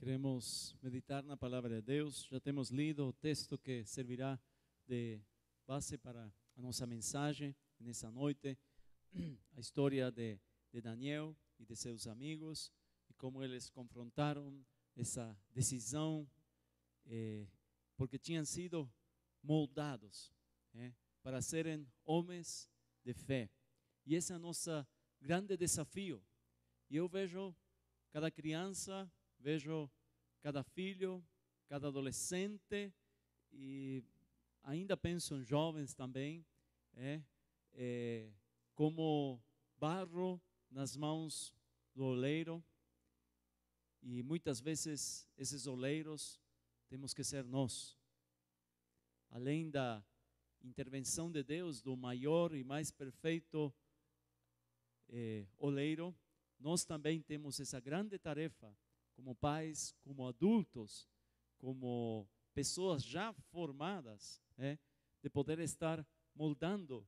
Queremos meditar na palavra de Deus. Já temos lido o texto que servirá de base para a nossa mensagem nessa noite. A história de Daniel e de seus amigos e como eles confrontaram essa decisão, porque tinham sido moldados para serem homens de fé. E esse é o nosso grande desafio. E eu vejo cada criança, vejo cada filho, cada adolescente, e ainda penso em jovens também, como barro nas mãos do oleiro. E muitas vezes esses oleiros temos que ser nós. Além da intervenção de Deus, do maior e mais perfeito oleiro, nós também temos essa grande tarefa, como pais, como adultos, como pessoas já formadas, de poder estar moldando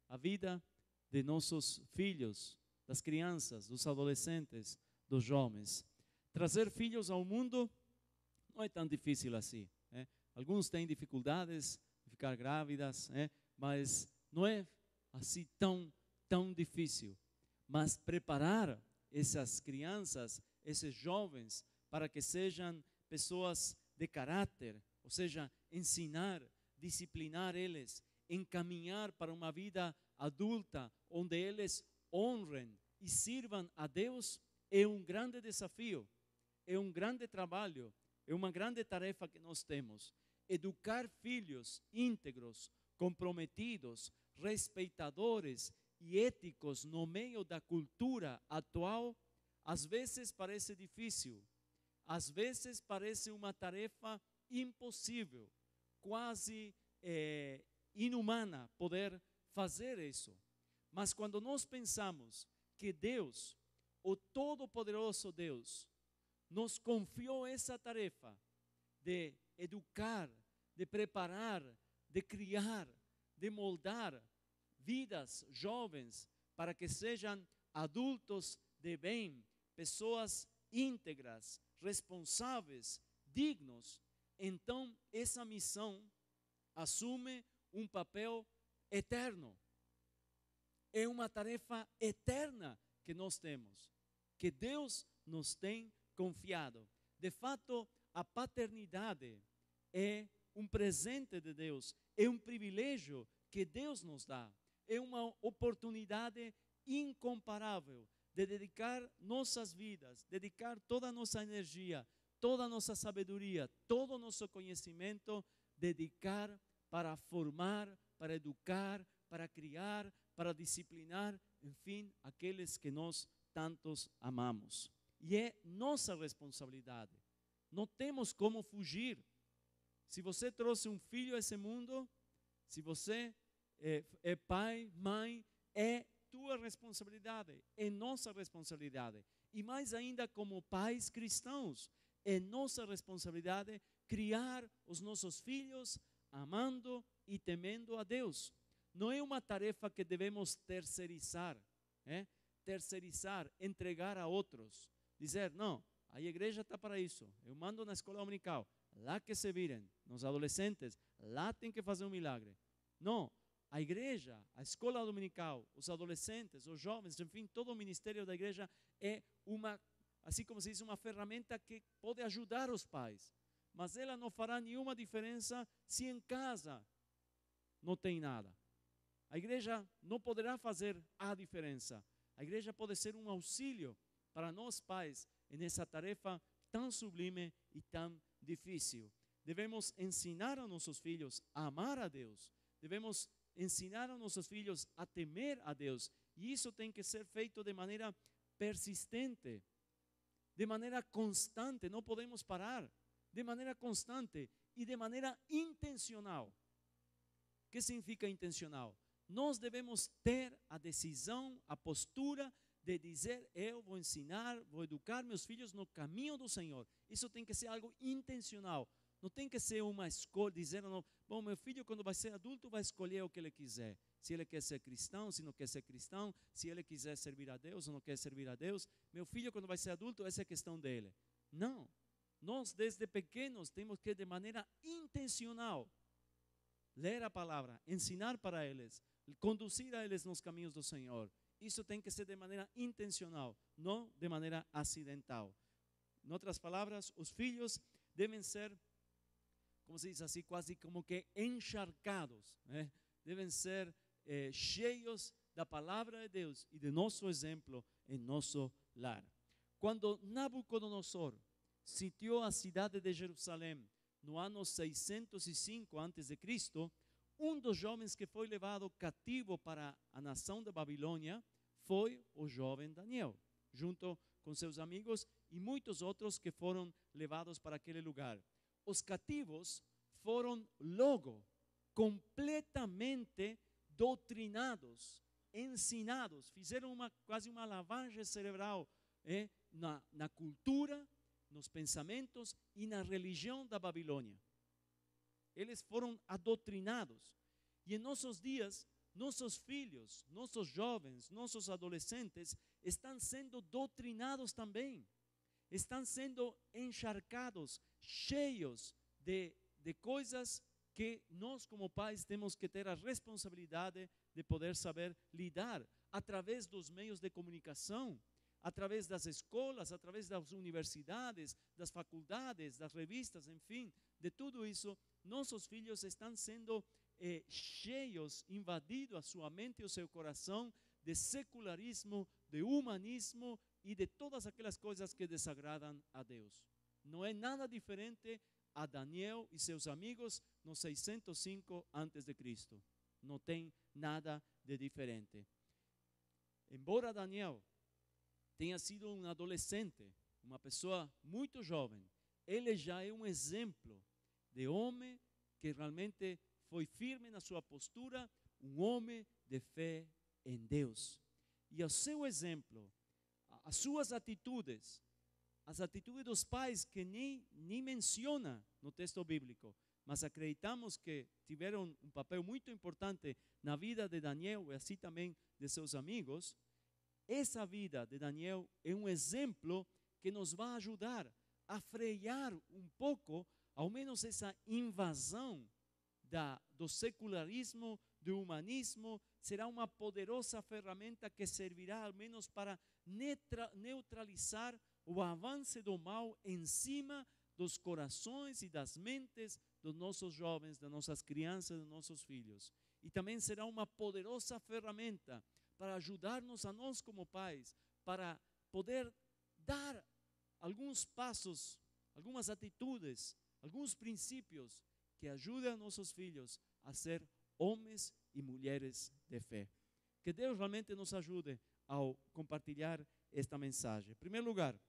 a vida de nossos filhos, das crianças, dos adolescentes, dos jovens. Trazer filhos ao mundo não é tão difícil assim. Alguns têm dificuldades de ficar grávidas, mas não é assim tão difícil. Mas preparar essas crianças, esses jovens, para que sejam pessoas de caráter, ou seja, ensinar, disciplinar eles, encaminhar para uma vida adulta, onde eles honrem e sirvam a Deus, é um grande desafio, é um grande trabalho, é uma grande tarefa que nós temos. Educar filhos íntegros, comprometidos, respeitadores e éticos no meio da cultura atual, às vezes parece difícil, às vezes parece uma tarefa impossível, quase inumana poder fazer isso. Mas quando nós pensamos que Deus, o Todo-Poderoso Deus, nos confiou essa tarefa de educar, de preparar, de criar, de moldar vidas jovens para que sejam adultos de bem, pessoas íntegras, responsáveis, dignos, então essa missão assume um papel eterno. É uma tarefa eterna que nós temos, que Deus nos tem confiado. De fato, a paternidade é um presente de Deus, é um privilégio que Deus nos dá. É uma oportunidade incomparável de dedicar nossas vidas, dedicar toda a nossa energia, toda a nossa sabedoria, todo o nosso conhecimento, dedicar para formar, para educar, para criar, para disciplinar, enfim, aqueles que nós tantos amamos. E é nossa responsabilidade. Não temos como fugir. Se você trouxe um filho a esse mundo, se você é pai, mãe, é tua responsabilidade, é nossa responsabilidade. E mais ainda como pais cristãos, é nossa responsabilidade criar os nossos filhos amando e temendo a Deus. Não é uma tarefa que devemos terceirizar, terceirizar, entregar a outros. Dizer, não, a igreja está para isso, eu mando na escola dominical, lá que se virem, nos adolescentes, lá tem que fazer um milagre. Não, a igreja, a escola dominical, os adolescentes, os jovens, enfim, todo o ministério da igreja é uma, assim como se diz, uma ferramenta que pode ajudar os pais. Mas ela não fará nenhuma diferença se em casa não tem nada. A igreja não poderá fazer a diferença. A igreja pode ser um auxílio para nós pais nessa tarefa tão sublime e tão difícil. Devemos ensinar a nossos filhos a amar a Deus. Devemos ensinar a nossos filhos a temer a Deus. E isso tem que ser feito de maneira persistente, de maneira constante. Não podemos parar. De maneira constante e de maneira intencional. O que significa intencional? Nós devemos ter a decisão, a postura de dizer, eu vou ensinar, vou educar meus filhos no caminho do Senhor. Isso tem que ser algo intencional. Não tem que ser uma escolha, dizendo, não, bom, meu filho quando vai ser adulto vai escolher o que ele quiser. Se ele quer ser cristão, se não quer ser cristão, se ele quiser servir a Deus ou não quer servir a Deus. Meu filho quando vai ser adulto, essa é a questão dele. Não. Nós, desde pequenos, temos que, de maneira intencional, ler a palavra, ensinar para eles, conduzir a eles nos caminhos do Senhor. Isso tem que ser de maneira intencional, não de maneira acidental. Em outras palavras, os filhos devem ser, como se diz assim, quase como que encharcados, né? Devem ser cheios da palavra de Deus e de nosso exemplo em nosso lar. Quando Nabucodonosor sitiou a cidade de Jerusalém no ano 605 a.C., dos jovens que foi levado cativo para a nação da Babilônia foi o jovem Daniel, junto com seus amigos e muitos outros que foram levados para aquele lugar. Os cativos foram logo completamente doutrinados, ensinados, fizeram quase uma lavagem cerebral na cultura, nos pensamentos e na religião da Babilônia. Eles foram adoutrinados. E em nossos dias, nossos filhos, nossos jovens, nossos adolescentes estão sendo doutrinados também. Estão sendo encharcados, cheios de coisas que nós como pais temos que ter a responsabilidade de poder saber lidar através dos meios de comunicação, através das escolas, através das universidades, das faculdades, das revistas, enfim, de tudo isso. Nossos filhos estão sendo cheios, invadidos a sua mente e o seu coração de secularismo, de humanismo e de todas aquelas coisas que desagradam a Deus. Não é nada diferente a Daniel e seus amigos no 605 a.C. Não tem nada de diferente. Embora Daniel tenha sido um adolescente, uma pessoa muito jovem, ele já é um exemplo de homem que realmente foi firme na sua postura, um homem de fé em Deus. E o seu exemplo, as suas atitudes, as atitudes dos pais que nem menciona no texto bíblico, mas acreditamos que tiveram um papel muito importante na vida de Daniel e assim também de seus amigos. Essa vida de Daniel é um exemplo que nos vai ajudar a frear um pouco, ao menos essa invasão do secularismo, do humanismo. Será uma poderosa ferramenta que servirá ao menos para neutralizar o avanço do mal em cima dos corações e das mentes dos nossos jovens, das nossas crianças, dos nossos filhos. E também será uma poderosa ferramenta para ajudar-nos a nós como pais, para poder dar alguns passos, algumas atitudes, alguns princípios que ajudem a nossos filhos a ser homens e mulheres de fé. Que Deus realmente nos ajude ao compartilhar esta mensagem. Em primeiro lugar,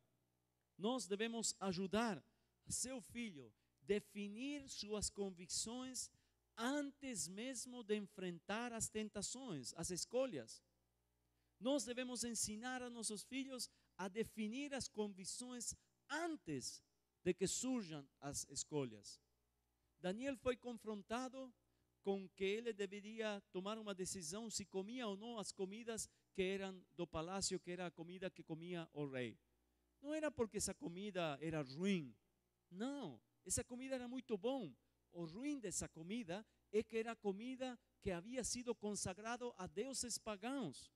nós devemos ajudar seu filho a definir suas convicções antes mesmo de enfrentar as tentações, as escolhas. Nós devemos ensinar a nossos filhos a definir as convicções antes de que surjam as escolhas. Daniel foi confrontado com que ele deveria tomar uma decisão se comia ou não as comidas que eram do palácio, que era a comida que comia o rei. Não era porque essa comida era ruim, não, essa comida era muito bom. O ruim dessa comida é que era comida que havia sido consagrado a deuses pagãos.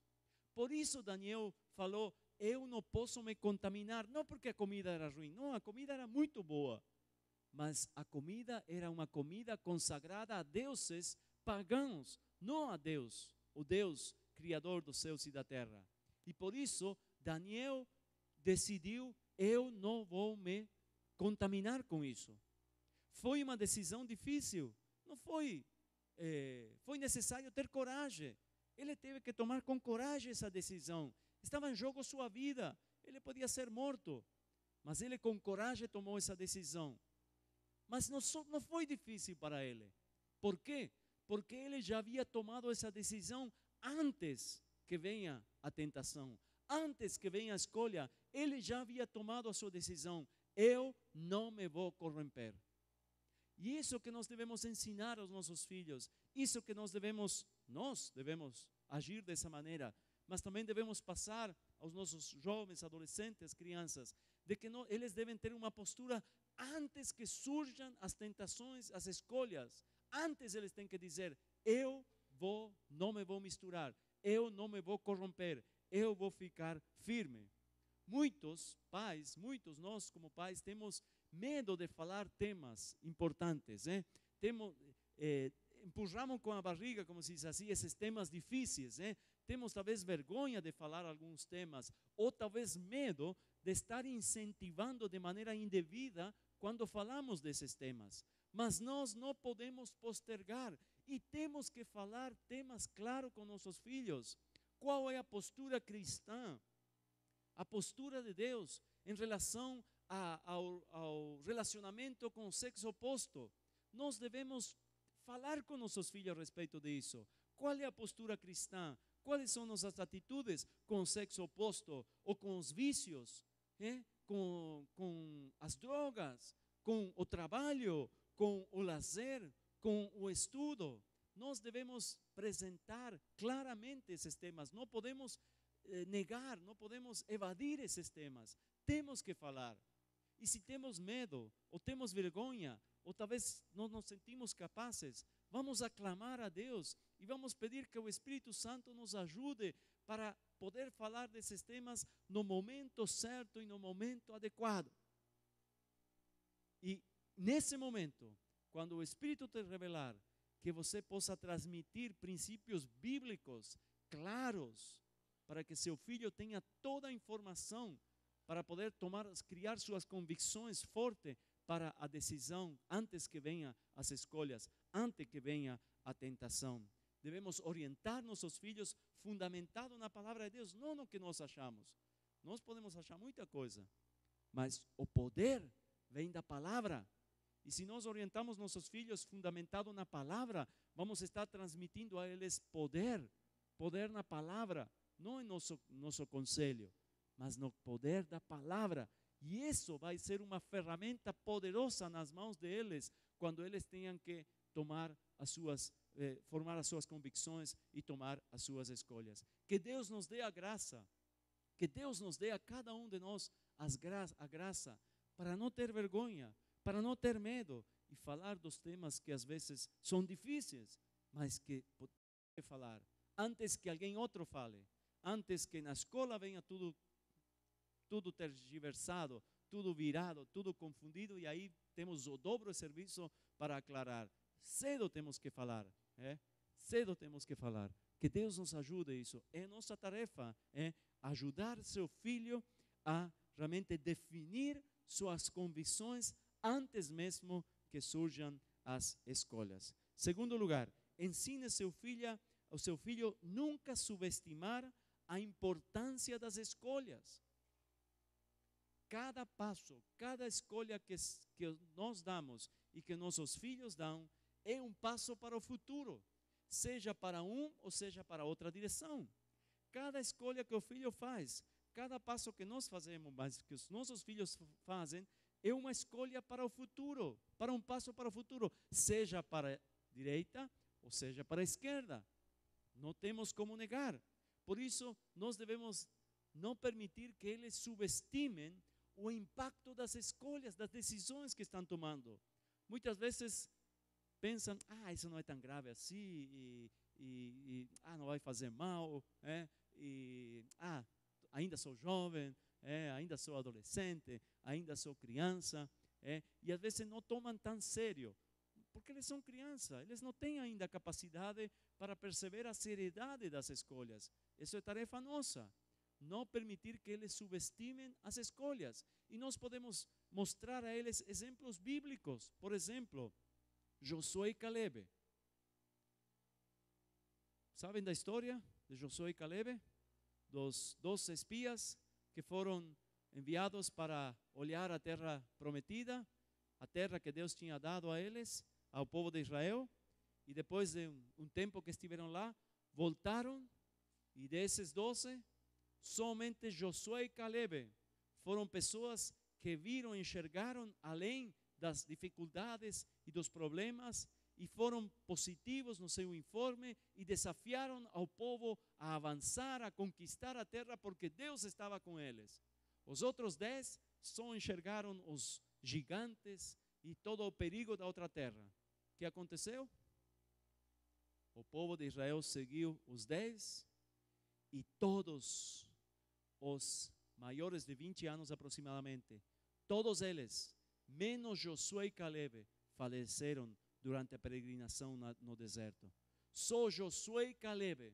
Por isso Daniel falou, eu não posso me contaminar, não porque a comida era ruim, não, a comida era muito boa. Mas a comida era uma comida consagrada a deuses pagãos, não a Deus, o Deus criador dos céus e da terra. E por isso Daniel decidiu, eu não vou me contaminar com isso. Foi uma decisão difícil, não foi, foi necessário ter coragem. Ele teve que tomar com coragem essa decisão. Estava em jogo sua vida, ele podia ser morto, mas ele com coragem tomou essa decisão. Mas não foi difícil para ele. Por quê? Porque ele já havia tomado essa decisão antes que venha a tentação, antes que venha a escolha. Ele já havia tomado a sua decisão. Eu não me vou corromper. E isso que nós devemos ensinar aos nossos filhos, isso que nós devemos agir dessa maneira, mas também devemos passar aos nossos jovens, adolescentes, crianças, de que eles devem ter uma postura antes que surjam as tentações, as escolhas, antes eles têm que dizer, eu não me vou misturar, eu não me vou corromper, eu vou ficar firme. Muitos pais, muitos nós como pais temos medo de falar temas importantes, empurramos com a barriga, como se diz assim, esses temas difíceis, temos talvez vergonha de falar alguns temas, ou talvez medo de estar incentivando de maneira indevida quando falamos desses temas. Mas nós não podemos postergar e temos que falar temas claros com nossos filhos. Qual é a postura cristã? A postura de Deus em relação ao relacionamento com o sexo oposto. Nós devemos falar com nossos filhos a respeito disso. Qual é a postura cristã? Quais são nossas atitudes com o sexo oposto ou com os vícios, com as drogas, com o trabalho, com o lazer, com o estudo? Nós devemos apresentar claramente esses temas. Não podemos negar, não podemos evadir esses temas. Temos que falar. E se temos medo, ou temos vergonha, ou talvez não nos sentimos capazes, vamos aclamar a Deus e vamos pedir que o Espírito Santo nos ajude para poder falar desses temas no momento certo e no momento adequado. E nesse momento, quando o Espírito te revelar, que você possa transmitir princípios bíblicos claros, para que seu filho tenha toda a informação para poder criar suas convicções fortes para a decisão, antes que venham as escolhas, antes que venha a tentação. Devemos orientar nossos filhos fundamentado na palavra de Deus, não no que nós achamos. Nós podemos achar muita coisa, mas o poder vem da palavra. E se nós orientamos nossos filhos fundamentado na palavra, vamos estar transmitindo a eles poder na palavra, não em nosso conselho, mas no poder da palavra. E isso vai ser uma ferramenta poderosa nas mãos deles, quando eles tenham que formar as suas convicções e tomar as suas escolhas. Que Deus nos dê a graça, que Deus nos dê a cada um de nós a graça para não ter vergonha, para não ter medo e falar dos temas que às vezes são difíceis, mas que podemos falar antes que alguém outro fale, antes que na escola venha tudo tergiversado, tudo virado, tudo confundido, e aí temos o dobro de serviço para aclarar. Cedo temos que falar, cedo temos que falar. Que Deus nos ajude isso. É nossa tarefa, ajudar seu filho a realmente definir suas convicções antes mesmo que surjam as escolhas. Segundo lugar, ensine o seu filho nunca subestimar a importância das escolhas. Cada passo, cada escolha que nós damos e que nossos filhos dão é um passo para o futuro, seja para um ou seja para outra direção. Cada escolha que o filho faz, cada passo que nós fazemos, mas que os nossos filhos fazem, é uma escolha para o futuro, para um passo para o futuro, seja para a direita ou seja para a esquerda. Não temos como negar. Por isso, nós devemos não permitir que eles subestimem o impacto das escolhas, das decisões que estão tomando. Muitas vezes pensam, isso não é tão grave assim, não vai fazer mal, ainda sou jovem, ainda sou adolescente, ainda sou criança, e às vezes não tomam tão sério, porque eles são crianças, eles não têm ainda a capacidade para perceber a seriedade das escolhas. Isso é tarefa nossa. Não permitir que eles subestimem as escolhas. E nós podemos mostrar a eles exemplos bíblicos. Por exemplo, Josué e Caleb. Sabem da história de Josué e Caleb? Dos 2 espias que foram enviados para olhar a terra prometida, a terra que Deus tinha dado a eles, ao povo de Israel. E depois de um tempo que estiveram lá, voltaram, e desses 12, somente Josué e Caleb foram pessoas que viram, enxergaram além das dificuldades e dos problemas, e foram positivos no seu informe e desafiaram ao povo a avançar, a conquistar a terra, porque Deus estava com eles. Os outros 10 só enxergaram os gigantes e todo o perigo da outra terra. O que aconteceu? O povo de Israel seguiu os 10 e todos os maiores de 20 anos aproximadamente, todos eles, menos Josué e Caleb, faleceram durante a peregrinação no deserto. Só Josué e Caleb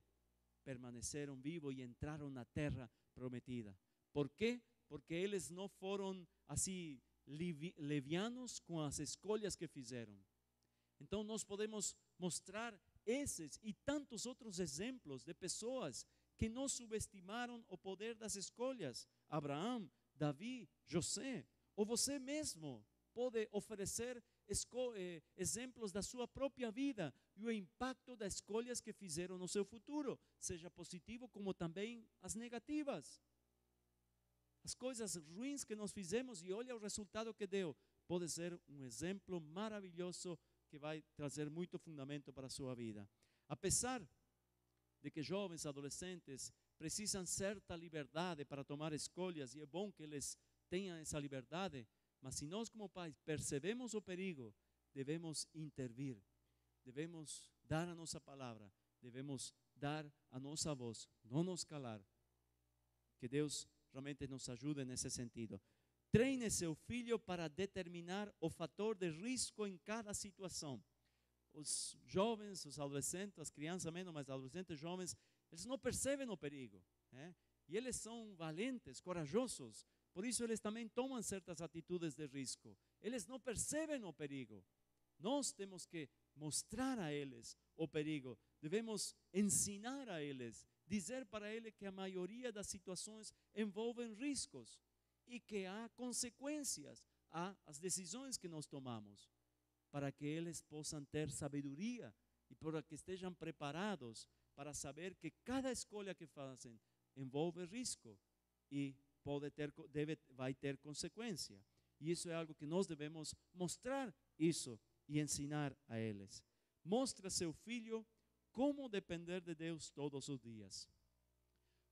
permaneceram vivos e entraram na terra prometida. Por quê? Porque eles não foram assim levianos com as escolhas que fizeram. Então nós podemos mostrar esses e tantos outros exemplos de pessoas que não subestimaram o poder das escolhas. Abraão, Davi, José, ou você mesmo pode oferecer exemplos da sua própria vida e o impacto das escolhas que fizeram no seu futuro, seja positivo como também as negativas. As coisas ruins que nós fizemos e olha o resultado que deu, pode ser um exemplo maravilhoso que vai trazer muito fundamento para a sua vida. Apesar de que jovens, adolescentes precisam certa liberdade para tomar escolhas e é bom que eles tenham essa liberdade, mas se nós como pais percebemos o perigo, devemos intervir, devemos dar a nossa palavra, devemos dar a nossa voz, não nos calar. Que Deus realmente nos ajude nesse sentido. Treine seu filho para determinar o fator de risco em cada situação. Os jovens, os adolescentes, as crianças menos, mas adolescentes jovens, eles não percebem o perigo, né? E eles são valentes, corajosos, por isso eles também tomam certas atitudes de risco. Eles não percebem o perigo. Nós temos que mostrar a eles o perigo, devemos ensinar a eles, dizer para eles que a maioria das situações envolvem riscos e que há consequências às decisões que nós tomamos, para que eles possam ter sabedoria e para que estejam preparados para saber que cada escolha que fazem envolve risco e vai ter consequência. E isso é algo que nós devemos mostrar isso e ensinar a eles. Mostre a seu filho como depender de Deus todos os dias.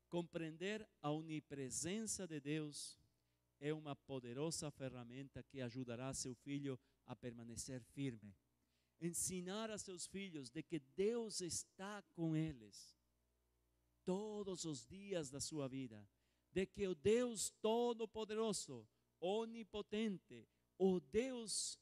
Compreender a onipresença de Deus é uma poderosa ferramenta que ajudará seu filho a permanecer firme. Ensinar a seus filhos de que Deus está com eles todos os dias da sua vida, de que o Deus Todo-Poderoso, Onipotente, o Deus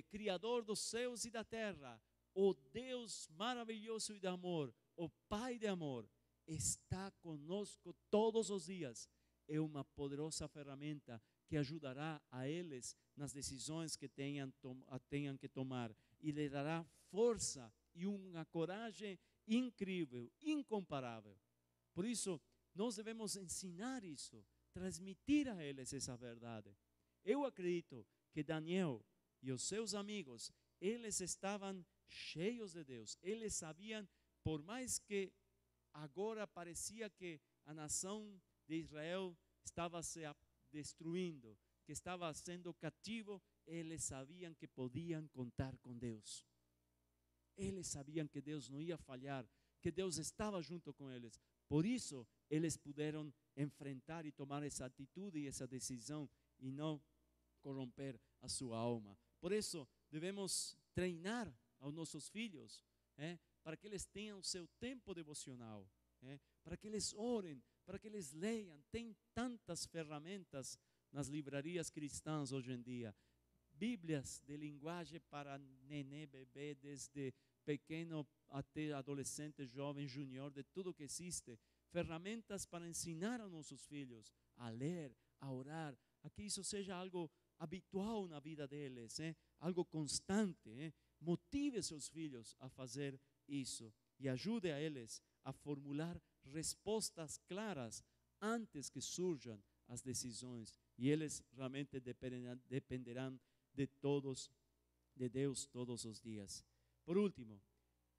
Criador dos céus e da terra, o Deus maravilhoso e de amor, o Pai de amor, está conosco todos os dias. É uma poderosa ferramenta que ajudará a eles nas decisões que tenham que tomar e lhe dará força e uma coragem incrível, incomparável. Por isso, nós devemos ensinar isso, transmitir a eles essa verdade. Eu acredito que Daniel e os seus amigos, eles estavam cheios de Deus. Eles sabiam, por mais que agora parecia que a nação de Israel estava se destruindo, que estava sendo cativo, eles sabiam que podiam contar com Deus. Eles sabiam que Deus não ia falhar, que Deus estava junto com eles. Por isso, eles puderam enfrentar e tomar essa atitude e essa decisão e não corromper a sua alma. Por isso, devemos treinar aos nossos filhos, para que eles tenham seu tempo devocional, para que eles orem, para que eles leiam. Tem tantas ferramentas nas livrarias cristãs hoje em dia. Bíblias de linguagem para nenê, bebê, desde pequeno até adolescente, jovem, júnior, de tudo que existe. Ferramentas para ensinar aos nossos filhos a ler, a orar, a que isso seja algo habitual na vida deles, algo constante. Motive seus filhos a fazer isso e ajude a eles a formular respostas claras antes que surjam as decisões. E eles realmente dependerão de Deus todos os dias. Por último,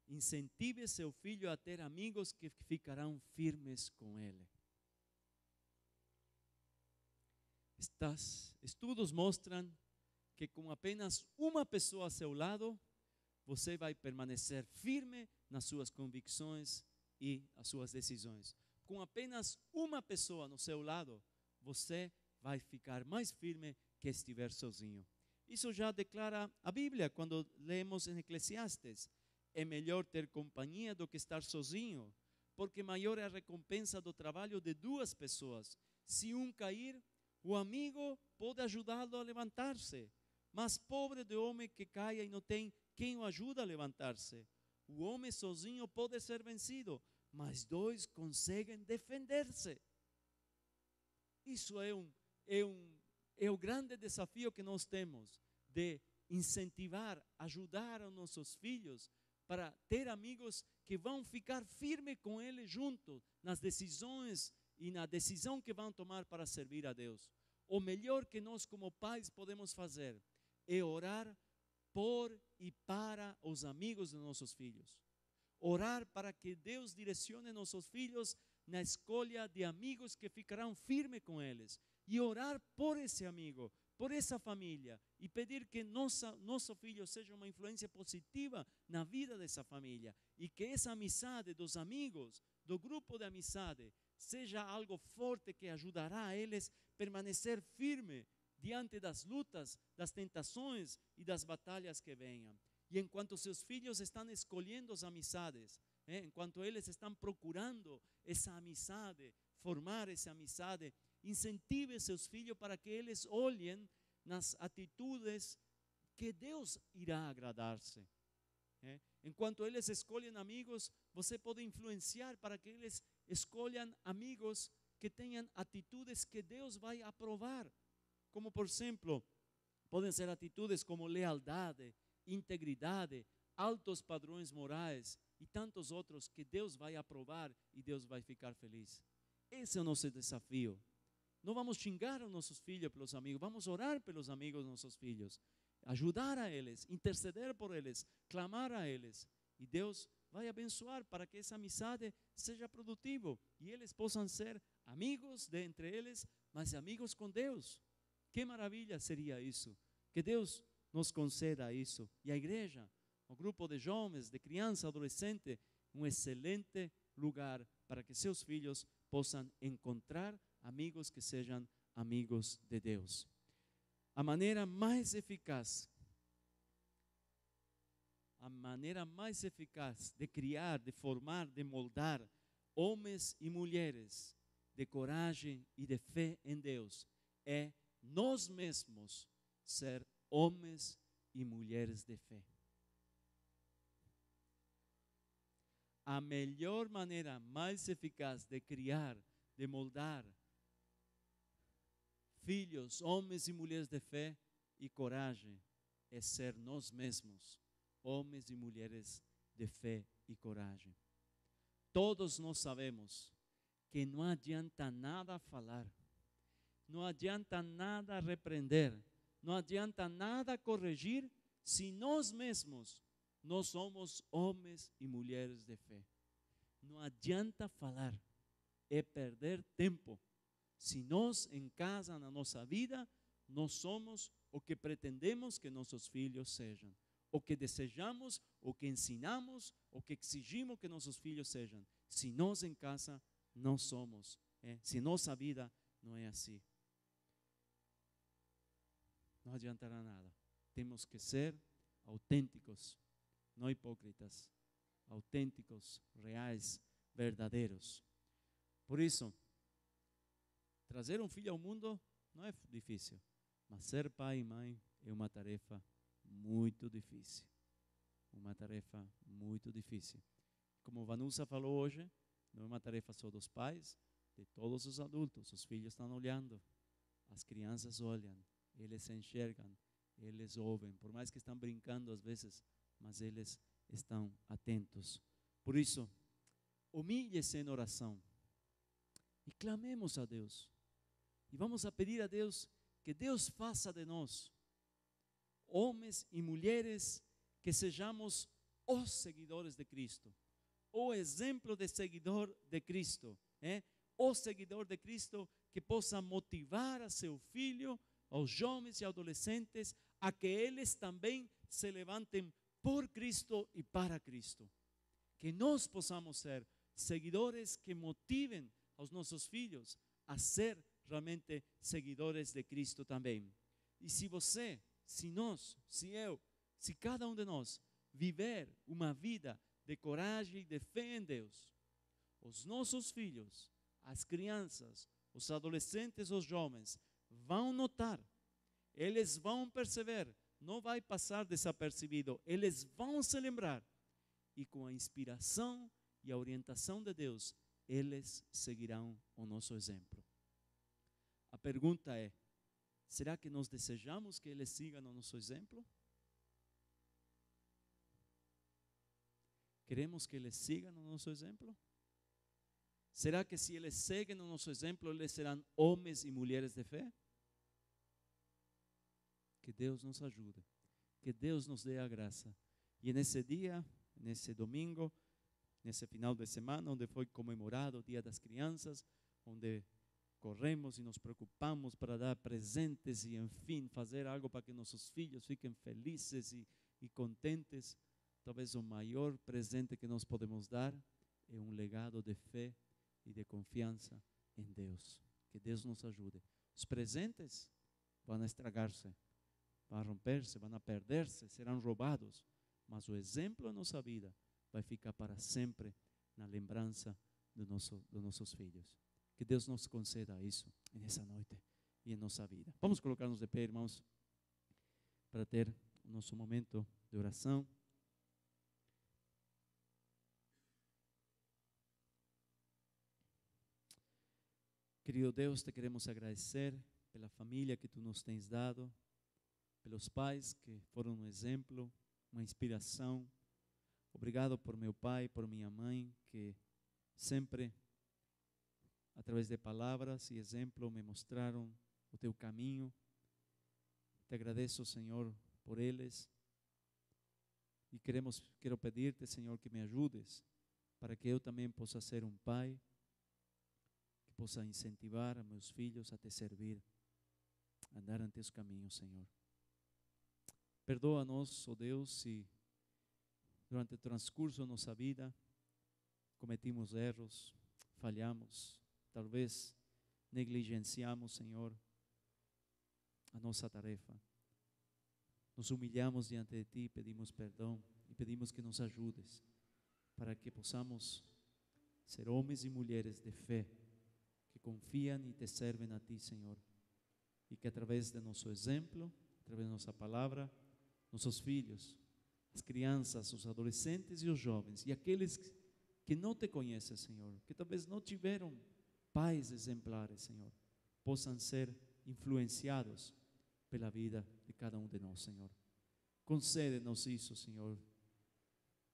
incentive seu filho a ter amigos que ficarão firmes com ele. Estudos mostram que com apenas uma pessoa a seu lado, você vai permanecer firme nas suas convicções e as suas decisões. Com apenas uma pessoa no seu lado, você vai ficar mais firme que estiver sozinho. Isso já declara a Bíblia quando lemos em Eclesiastes. É melhor ter companhia do que estar sozinho, porque maior é a recompensa do trabalho de duas pessoas. Se um cair, o amigo pode ajudá-lo a levantar-se, mas pobre do homem que caia e não tem quem o ajude a levantar-se. O homem sozinho pode ser vencido, mas dois conseguem defender-se. Isso é o grande desafio que nós temos, de incentivar, ajudar os nossos filhos para ter amigos que vão ficar firmes com eles juntos nas decisões e na decisão que vão tomar para servir a Deus. O melhor que nós como pais podemos fazer é orar por e para os amigos de nossos filhos. Orar para que Deus direcione nossos filhos na escolha de amigos que ficarão firmes com eles. E orar por esse amigo, por essa família, e pedir que nosso filho seja uma influência positiva na vida dessa família, e que essa amizade dos amigos, do grupo de amizade, seja algo forte que ajudará a eles a permanecer firme diante das lutas, das tentações e das batalhas que venham. E enquanto seus filhos estão escolhendo as amizades, enquanto eles estão procurando essa amizade, formar essa amizade, incentive seus filhos para que eles olhem nas atitudes que Deus irá agradar-se. Enquanto eles escolhem amigos, você pode influenciar para que eles escolham amigos que tenham atitudes que Deus vai aprovar. Como, por exemplo, podem ser atitudes como lealdade, integridade, altos padrões morais e tantos outros que Deus vai aprovar e Deus vai ficar feliz. Esse é o nosso desafio. Não vamos xingar os nossos filhos pelos amigos, vamos orar pelos amigos dos nossos filhos, ajudar a eles, interceder por eles, clamar a eles. E Deus vai abençoar para que essa amizade seja produtiva e eles possam ser amigos de entre eles, mas amigos com Deus. Que maravilha seria isso! Que Deus nos conceda isso. E a igreja, o grupo de jovens, de crianças, adolescentes, um excelente lugar para que seus filhos possam encontrar amigos que sejam amigos de Deus. A maneira mais eficaz de criar, de formar, de moldar homens e mulheres de coragem e de fé em Deus é nós mesmos ser homens e mulheres de fé. A melhor maneira mais eficaz de criar, de moldar filhos, homens e mulheres de fé e coragem é ser nós mesmos, homens e mulheres de fé e coragem. Todos nós sabemos que não adianta nada falar, não adianta nada repreender, não adianta nada corrigir se nós mesmos não somos homens e mulheres de fé. Não adianta falar, é perder tempo. Se nós em casa, na nossa vida, nós somos o que pretendemos que nossos filhos sejam, o que desejamos, o que ensinamos, o que exigimos que nossos filhos sejam. Se nós em casa não somos, se nossa vida não é assim, não adiantará nada. Temos que ser autênticos, não hipócritas, autênticos, reais, verdadeiros. Por isso, trazer um filho ao mundo não é difícil, mas ser pai e mãe é uma tarefa muito difícil. Uma tarefa muito difícil. Como Vanusa falou hoje, não é uma tarefa só dos pais, de todos os adultos. Os filhos estão olhando, as crianças olham, eles enxergam, eles ouvem, por mais que estão brincando às vezes, mas eles estão atentos. Por isso, humilhe-se em oração e clamemos a Deus. E vamos a pedir a Deus que Deus faça de nós homens e mulheres que sejamos os seguidores de Cristo, o exemplo de seguidor de Cristo, o seguidor de Cristo que possa motivar a seu filho, aos jovens e adolescentes, a que eles também se levantem por Cristo e para Cristo. Que nós possamos ser seguidores que motivem aos nossos filhos a ser realmente seguidores de Cristo também. E se você, se nós, se eu, se cada um de nós viver uma vida de coragem e de fé em Deus, os nossos filhos, as crianças, os adolescentes, os jovens vão notar, eles vão perceber, não vai passar desapercebido, eles vão se lembrar e com a inspiração e a orientação de Deus, eles seguirão o nosso exemplo. A pergunta é, será que nós desejamos que eles sigam o nosso exemplo? Queremos que eles sigam o nosso exemplo? Será que se eles seguem o nosso exemplo, eles serão homens e mulheres de fé? Que Deus nos ajude, que Deus nos dê a graça. E nesse dia, nesse domingo, nesse final de semana, onde foi comemorado o Dia das Crianças, onde corremos e nos preocupamos para dar presentes e, enfim, fazer algo para que nossos filhos fiquem felizes e contentes, talvez o maior presente que nós podemos dar é um legado de fé e de confiança em Deus. Que Deus nos ajude. Os presentes vão estragar-se, vão romper-se, vão perder-se, serão roubados, mas o exemplo em nossa vida vai ficar para sempre na lembrança dos nossos filhos. Que Deus nos conceda isso nessa noite e em nossa vida. Vamos colocar-nos de pé, irmãos, para ter o nosso momento de oração. Querido Deus, te queremos agradecer pela família que tu nos tens dado, pelos pais que foram um exemplo, uma inspiração. Obrigado por meu pai, por minha mãe, que sempre, através de palavras e exemplo, me mostraram o teu caminho. Te agradeço, Senhor, por eles. E quero pedir-te, Senhor, que me ajudes para que eu também possa ser um pai, que possa incentivar a meus filhos a te servir, a andar em teus caminhos, Senhor. Perdoa-nos, ó Deus, se durante o transcurso da nossa vida cometimos erros, falhamos, talvez negligenciamos, Senhor, a nossa tarefa. Nos humilhamos diante de Ti, pedimos perdão e pedimos que nos ajudes para que possamos ser homens e mulheres de fé que confiam e te servem a Ti, Senhor, e que através de nosso exemplo, através da nossa palavra, nossos filhos, as crianças, os adolescentes e os jovens, e aqueles que não te conhecem, Senhor, que talvez não tiveram pais exemplares, Senhor, possam ser influenciados pela vida de cada um de nós, Senhor. Concede-nos isso, Senhor.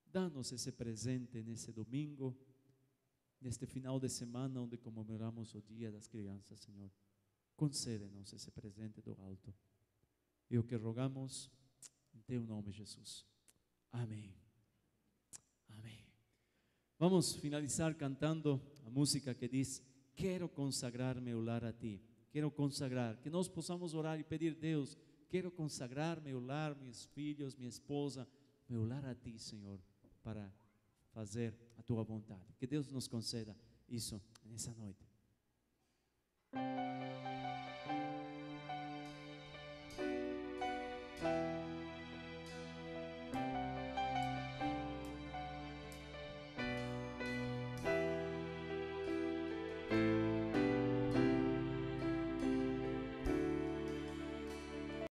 Dá-nos esse presente nesse domingo, neste final de semana onde comemoramos o Dia das Crianças, Senhor. Concede-nos esse presente do alto. E o que rogamos em teu nome, Jesus. Amém. Amém. Vamos finalizar cantando a música que diz: quero consagrar meu lar a Ti. Quero consagrar, que nós possamos orar e pedir: Deus, quero consagrar meu lar, meus filhos, minha esposa, meu lar a Ti, Senhor, para fazer a Tua vontade. Que Deus nos conceda isso nessa noite.